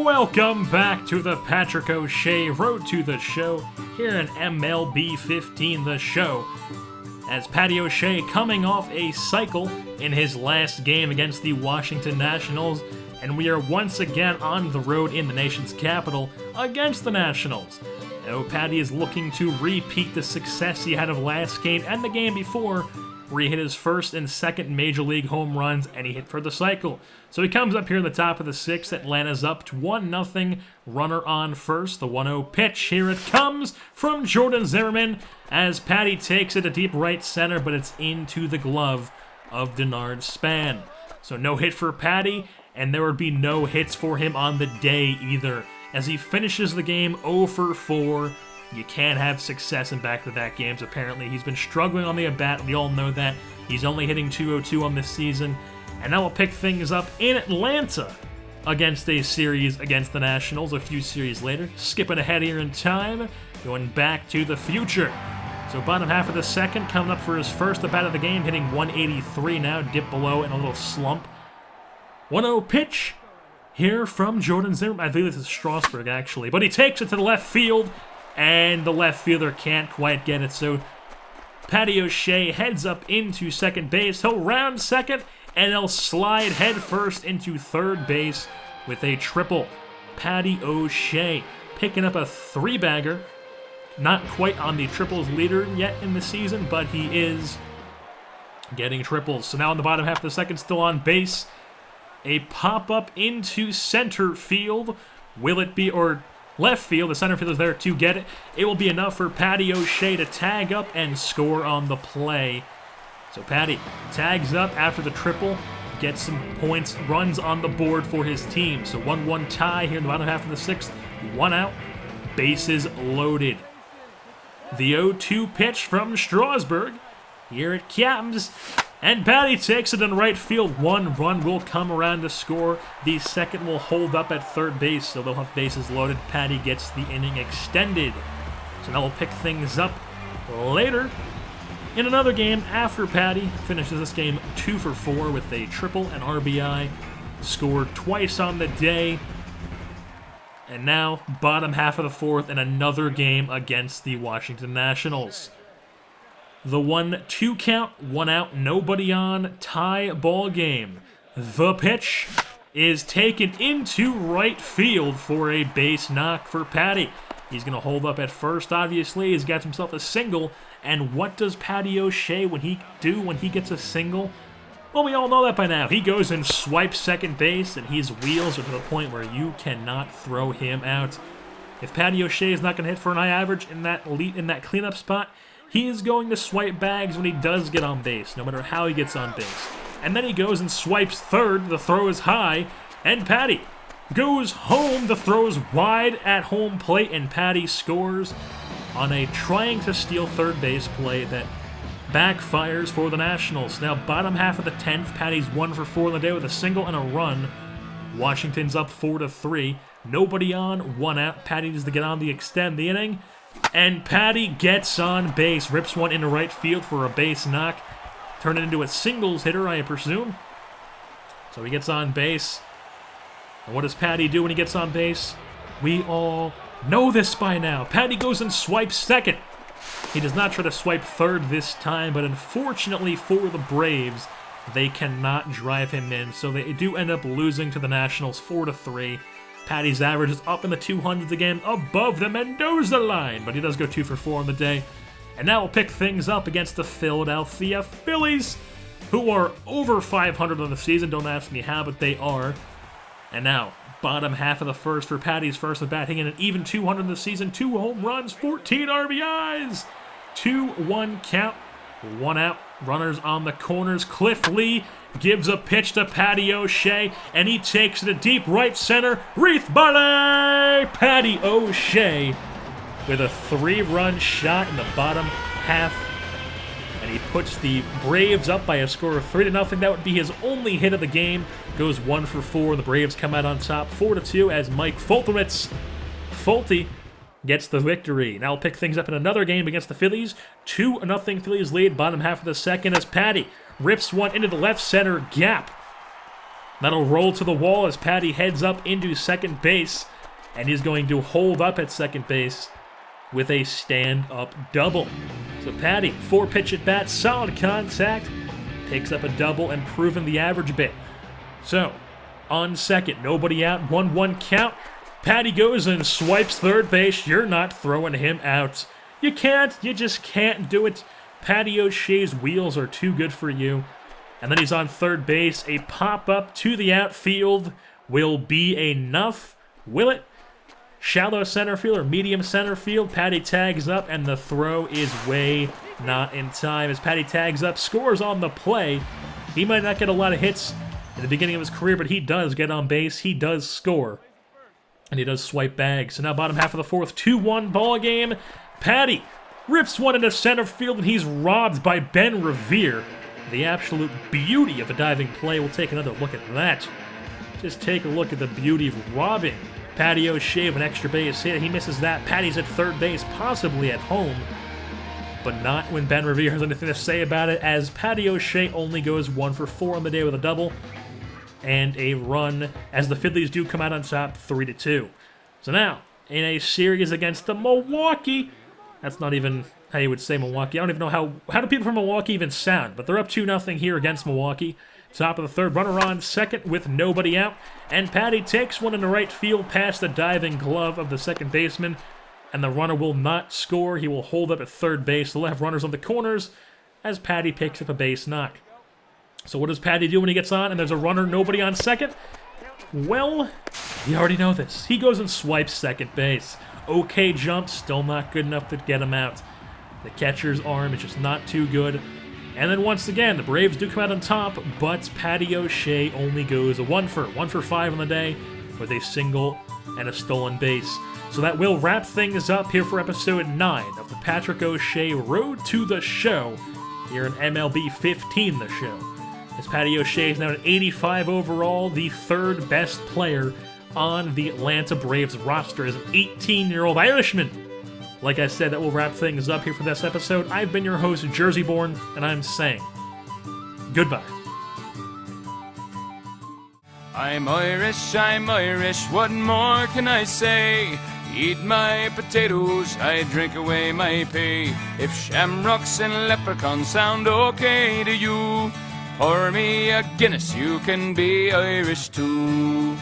Welcome back to the Patrick O'Shea Road to the Show here in MLB 15 The Show. As Patty O'Shea coming off a cycle in his last game against the Washington Nationals, and we are once again on the road in the nation's capital against the Nationals. Now, Patty is looking to repeat the success he had of last game and the game before, where he hit his first and second Major League home runs, and he hit for the cycle. So he comes up here in the top of the sixth. Atlanta's up to 1-0, runner on first. The 1-0 pitch, here it comes from Jordan Zimmerman, as Patty takes it to deep right center, but it's into the glove of Denard Span. So no hit for Patty, and there would be no hits for him on the day either, as he finishes the game 0 for 4. You can't have success in back-to-back games, apparently. He's been struggling on the at-bat, we all know that. He's only hitting .202 on this season. And now we'll pick things up in Atlanta against a series against the Nationals a few series later. Skipping ahead here in time, going back to the future. So bottom half of the second, coming up for his first at-bat of the game, hitting 183 now, dip below in a little slump. 1-0 pitch here from Jordan Zimmerman. I believe this is Strasburg, actually. But he takes it to the left field, and the left fielder can't quite get it, so Patty O'Shea heads up into second base. He'll round second, and he'll slide head first into third base with a triple. Patty O'Shea picking up a three-bagger. Not quite on the triples leader yet in the season, but he is getting triples. So now in the bottom half of the second, still on base. A pop-up into center field. Will it be, or left field, the center fielder's there to get it. It will be enough for Patty O'Shea to tag up and score on the play. So Patty tags up after the triple, gets some points, runs on the board for his team. So 1-1 tie here in the bottom half of the sixth. 1 out, bases loaded. The 0-2 pitch from Strasburg. Here it comes. And Patty takes it in right field. 1 run will come around to score. The second will hold up at third base, so they'll have bases loaded. Patty gets the inning extended. So now we'll pick things up later in another game after Patty finishes this game 2 for 4 with a triple and RBI. Scored twice on the day. And now, bottom half of the fourth in another game against the Washington Nationals. The 1-2 count, 1 out, nobody on, tie ball game. The pitch is taken into right field for a base knock for Patty. He's going to hold up at first, obviously. He's got himself a single. And what does Patty O'Shea when he gets a single? Well, we all know that by now. He goes and swipes second base, and his wheels are to the point where you cannot throw him out. If Patty O'Shea is not going to hit for an high average in that cleanup spot, he is going to swipe bags when he does get on base, no matter how he gets on base. And then he goes and swipes third, the throw is high, and Patty goes home, the throw is wide at home plate, and Patty scores on a trying to steal third base play that backfires for the Nationals. Now, bottom half of the 10th, Patty's 1 for 4 on the day with a single and a run. Washington's up 4-3. Nobody on, 1 out. Patty needs to get on to extend the inning. And Patty gets on base, rips one into right field for a base knock. Turn it into a singles hitter, I presume. So he gets on base. And what does Patty do when he gets on base? We all know this by now. Patty goes and swipes second. He does not try to swipe third this time, but unfortunately for the Braves, they cannot drive him in. So they do end up losing to the Nationals 4-3. Patty's average is up in the 200s again, above the Mendoza line, but he does go 2 for 4 on the day. And now we'll pick things up against the Philadelphia Phillies, who are over 500 on the season. Don't ask me how, but they are. And now, bottom half of the first for Patty's first at bat, hitting an even 200 in the season, 2 home runs, 14 RBIs, 2-1 count, 1 out, runners on the corners. Cliff Lee gives a pitch to Patty O'Shea, and he takes it to deep right center. RITH BAILE! Patty O'Shea with a 3-run shot in the bottom half, and he puts the Braves up by a score of 3-0. That would be his only hit of the game. Goes 1 for 4. The Braves come out on top 4-2 as Mike Foltowitz, Folty, gets the victory. Now we'll pick things up in another game against the Phillies. 2-0 Phillies lead, bottom half of the second, as Patty rips one into the left center gap. That'll roll to the wall as Patty heads up into second base, and he's going to hold up at second base with a stand-up double. So Patty, 4-pitch at bat, solid contact, picks up a double, improving the average a bit. So, on second, nobody out, 1-1 count. Patty goes and swipes third base. You're not throwing him out. You can't. You just can't do it. Patty O'Shea's wheels are too good for you. And then he's on third base. A pop-up to the outfield will be enough. Will it? Shallow center field or medium center field. Patty tags up, and the throw is way not in time. As Patty tags up, scores on the play. He might not get a lot of hits in the beginning of his career, but he does get on base. He does score. And he does swipe bags. So now bottom half of the fourth, 2-1 ball game. Patty rips one into center field, and he's robbed by Ben Revere. The absolute beauty of a diving play. We'll take another look at that. Just take a look at the beauty of robbing Patty O'Shea of an extra base hit. He misses that. Patty's at third base, possibly at home, but not when Ben Revere has anything to say about it, as Patty O'Shea only goes 1 for 4 on the day with a double and a run, as the Phillies do come out on top 3-2. So now, in a series against the Milwaukee, that's not even how you would say Milwaukee. I don't even know how do people from Milwaukee even sound, but they're up 2-0 here against Milwaukee. Top of the third, runner on second with nobody out, and Patty takes one in the right field past the diving glove of the second baseman, and the runner will not score. He will hold up at third base. They'll have runners on the corners as Patty picks up a base knock. So what does Patty do when he gets on and there's a runner, nobody on second? Well, you already know this. He goes and swipes second base. Okay jump, still not good enough to get him out. The catcher's arm is just not too good. And then once again, the Braves do come out on top, but Patty O'Shea only goes 1 for 5 on the day with a single and a stolen base. So that will wrap things up here for episode 9 of the Patrick O'Shea Road to the Show here in MLB 15 The Show. As Patty O'Shea is now an 85 overall, the third best player on the Atlanta Braves roster as an 18-year-old Irishman. Like I said, that will wrap things up here for this episode. I've been your host, JerseyBorn, and I'm saying goodbye. I'm Irish, what more can I say? Eat my potatoes, I drink away my pay. If shamrocks and leprechauns sound okay to you, pour me a Guinness, you can be Irish too.